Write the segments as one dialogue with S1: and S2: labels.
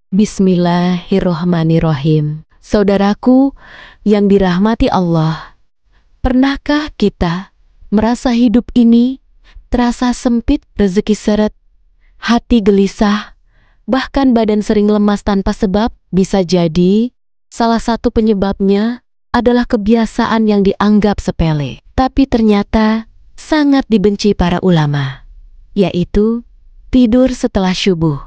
S1: Bismillahirrohmanirrohim. Saudaraku yang dirahmati Allah, pernahkah kita merasa hidup ini terasa sempit, rezeki seret, hati gelisah, bahkan badan sering lemas tanpa sebab? Bisa jadi salah satu penyebabnya adalah kebiasaan yang dianggap sepele, tapi ternyata sangat dibenci para ulama, yaitu tidur setelah subuh.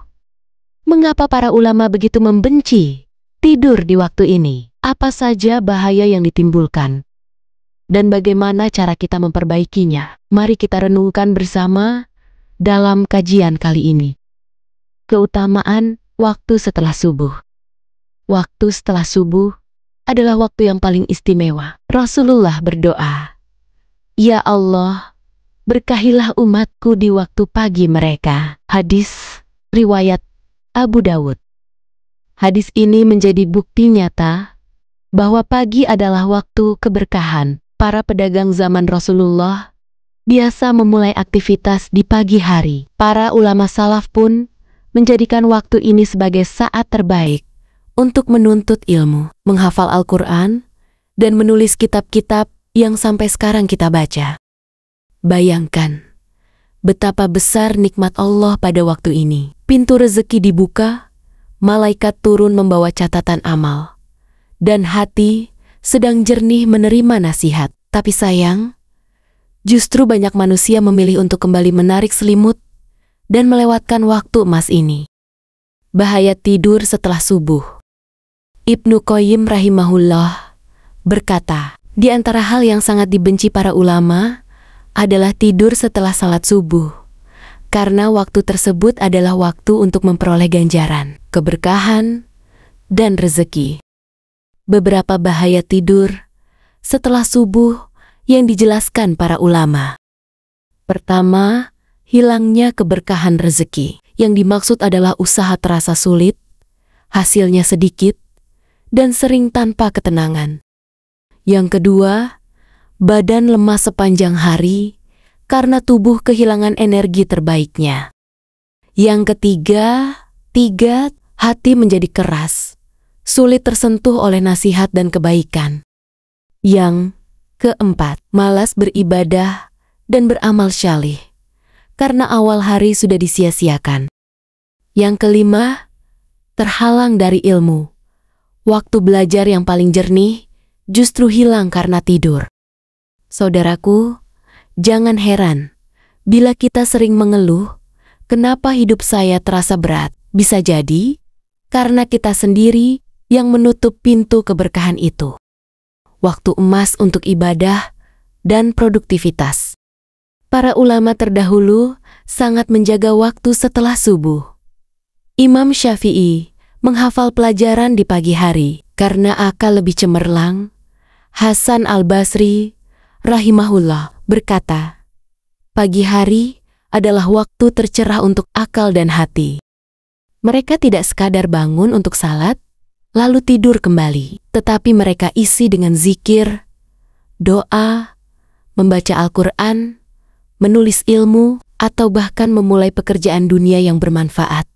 S1: Mengapa para ulama begitu membenci tidur di waktu ini? Apa saja bahaya yang ditimbulkan? Dan bagaimana cara kita memperbaikinya? Mari kita renungkan bersama dalam kajian kali ini. Keutamaan waktu setelah subuh. Waktu setelah subuh adalah waktu yang paling istimewa. Rasulullah berdoa, "Ya Allah, berkahilah umatku di waktu pagi mereka." Hadis riwayat Abu Dawud. Hadis ini menjadi bukti nyata bahwa pagi adalah waktu keberkahan. Para pedagang zaman Rasulullah biasa memulai aktivitas di pagi hari. Para ulama salaf pun menjadikan waktu ini sebagai saat terbaik untuk menuntut ilmu, menghafal Al-Quran, dan menulis kitab-kitab yang sampai sekarang kita baca. Bayangkan betapa besar nikmat Allah pada waktu ini. Pintu rezeki dibuka, malaikat turun membawa catatan amal, dan hati sedang jernih menerima nasihat. Tapi sayang, justru banyak manusia memilih untuk kembali menarik selimut dan melewatkan waktu emas ini. Bahaya tidur setelah subuh. Ibnu Qayyim rahimahullah berkata, di antara hal yang sangat dibenci para ulama adalah tidur setelah salat subuh. Karena waktu tersebut adalah waktu untuk memperoleh ganjaran, keberkahan, dan rezeki. Beberapa bahaya tidur setelah subuh yang dijelaskan para ulama. Pertama, hilangnya keberkahan rezeki. Yang dimaksud adalah usaha terasa sulit, hasilnya sedikit, dan sering tanpa ketenangan. Yang kedua, badan lemas sepanjang hari, karena tubuh kehilangan energi terbaiknya. Yang ketiga, hati menjadi keras, sulit tersentuh oleh nasihat dan kebaikan. Yang keempat, malas beribadah dan beramal syalih, karena awal hari sudah disia-siakan. Yang kelima, terhalang dari ilmu. Waktu belajar yang paling jernih justru hilang karena tidur. Saudaraku, jangan heran bila kita sering mengeluh, kenapa hidup saya terasa berat? Bisa jadi karena kita sendiri yang menutup pintu keberkahan itu. Waktu emas untuk ibadah dan produktivitas. Para ulama terdahulu sangat menjaga waktu setelah subuh. Imam Syafi'i menghafal pelajaran di pagi hari karena akal lebih cemerlang. Hasan al-Basri rahimahullah berkata, pagi hari adalah waktu tercerah untuk akal dan hati. Mereka tidak sekadar bangun untuk salat, lalu tidur kembali, tetapi mereka isi dengan zikir, doa, membaca Al-Quran, menulis ilmu, atau bahkan memulai pekerjaan dunia yang bermanfaat.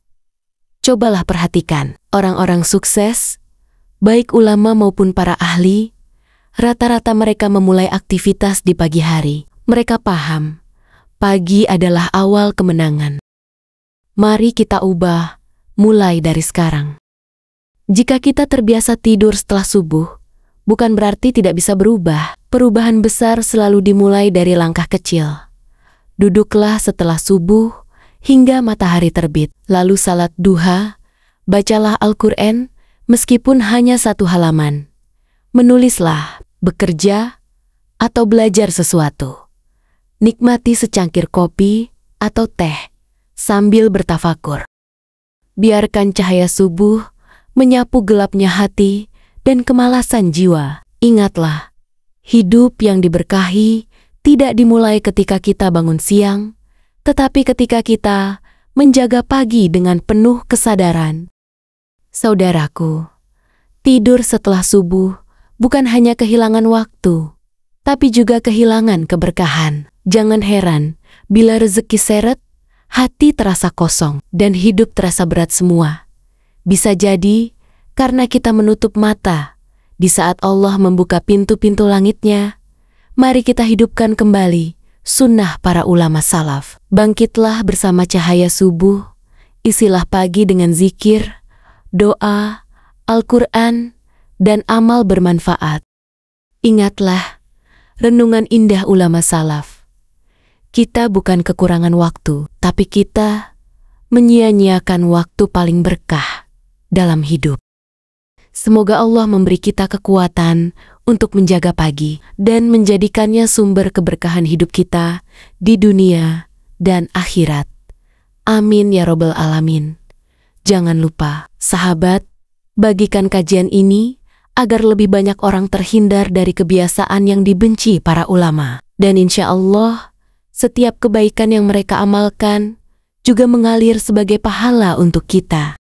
S1: Cobalah perhatikan, orang-orang sukses, baik ulama maupun para ahli, rata-rata mereka memulai aktivitas di pagi hari. Mereka paham, pagi adalah awal kemenangan. Mari kita ubah, mulai dari sekarang. Jika kita terbiasa tidur setelah subuh, bukan berarti tidak bisa berubah. Perubahan besar selalu dimulai dari langkah kecil. Duduklah setelah subuh hingga matahari terbit, lalu salat duha, bacalah Al-Quran meskipun hanya 1 halaman. Menulislah, bekerja, atau belajar sesuatu. Nikmati secangkir kopi atau teh sambil bertafakur. Biarkan cahaya subuh menyapu gelapnya hati dan kemalasan jiwa. Ingatlah, hidup yang diberkahi tidak dimulai ketika kita bangun siang, tetapi ketika kita menjaga pagi dengan penuh kesadaran. Saudaraku, tidur setelah subuh bukan hanya kehilangan waktu, tapi juga kehilangan keberkahan. Jangan heran bila rezeki seret, hati terasa kosong, dan hidup terasa berat semua. Bisa jadi karena kita menutup mata di saat Allah membuka pintu-pintu langitnya. Mari kita hidupkan kembali sunnah para ulama salaf. Bangkitlah bersama cahaya subuh, isilah pagi dengan zikir, doa, Al-Quran, dan amal bermanfaat. Ingatlah renungan indah ulama salaf. Kita bukan kekurangan waktu, tapi kita menyia-nyiakan waktu paling berkah dalam hidup. Semoga Allah memberi kita kekuatan untuk menjaga pagi dan menjadikannya sumber keberkahan hidup kita di dunia dan akhirat. Amin ya robbal alamin. Jangan lupa, sahabat, bagikan kajian ini agar lebih banyak orang terhindar dari kebiasaan yang dibenci para ulama. Dan insya Allah, setiap kebaikan yang mereka amalkan juga mengalir sebagai pahala untuk kita.